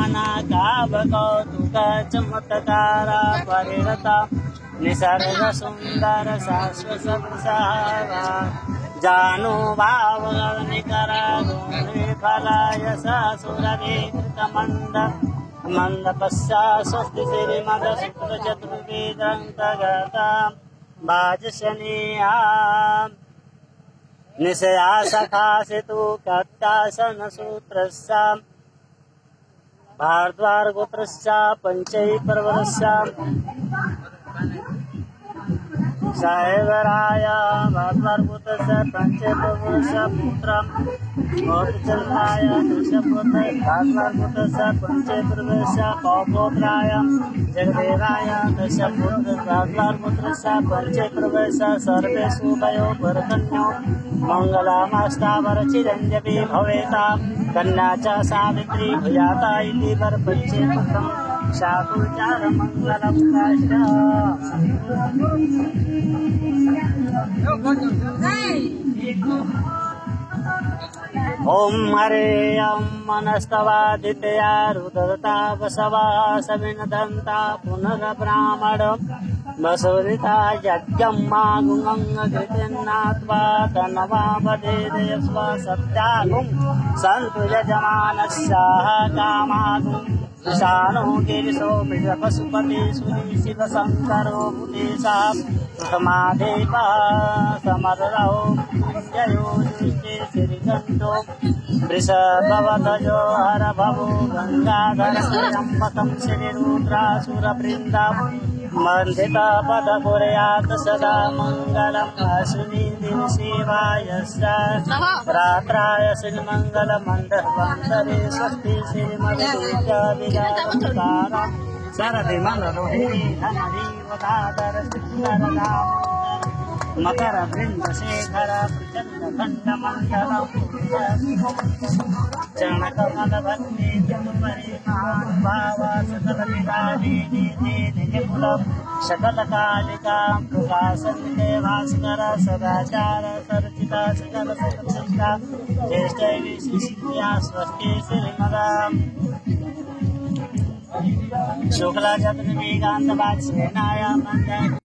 नाना काव्यकौतुक चमत्कार परिणता निसर्ग सुंदर शाश्वतसारा जानुभावनिकर फलाय सुरवीकृतमन्द मंदपस्या स्वस्ति श्रीमद शुक्ल चतुर्वेदन्तगता वाजशनीया निशया सखासितु कट्टासन सूत्रस्य भारद्वारगोत्रस्य पंचै पर्वतस्य साहेबराय भारद्वारगोत्रस्य पंचै पर्वतस्य पुत्रं गोत्रचन्द्राय दशपुत्र भारद्वारगोत्रस्य पंचै पर्वतस्य पौपुत्राय जगदेवाय दशपुत्र भारद्वारगोत्रस्य पंचै पर्वतस्य सर्वेषु वयो वरकन्यो मंगलामास्तावरचिरञ्जवी भवेता कन्या च सावित्री भूयाता इति वरपञ्चे पुत्रं शाकुचार मंगलम ओम हरे ओम मनस्तवादित्या रुदरता वसवा सविनदंता पुनर्ब्राह्मण वसुरिता यज्ञं मागुंगृतिन्नात्वा तन्वा वदेदयस्व सत्यागुं सन्तु यजमानस्याः कामागुं शानो गिरिशो पशुपति शिव शंकरो भूतेशा प्रथमादेवा समरौ जयो दृष्टि श्रीगंधो वृषभवध्वजो हर भवो गंगाधर त्र्यंबकं श्रीरुद्रासुरवृन्दा मंडित पदपुरयात सदा मंगलम् अश्विनी दिनसेवाय रात्राय श्रीमंगलमण्डपन्तरे स्वस्ति श्रीमद्विद्याविराजतारा शरदि मनरोहिणी धनरीवदाधर सुन्दरधाम मकर वृंदशेखर प्रचंड खंडमंडलम् चरणकमलभक्ति परिमानुभावा सकलविदादिनी निपुलम् सकलकालिकां प्रकाशन्ते भास्कर सदाचार सरचिता सकल सकलचिता ज्येष्ठैर्विशिष्या स्वस्ति श्रीमदाम् शुक्ला जगन्वेगान्त वात्सेनाय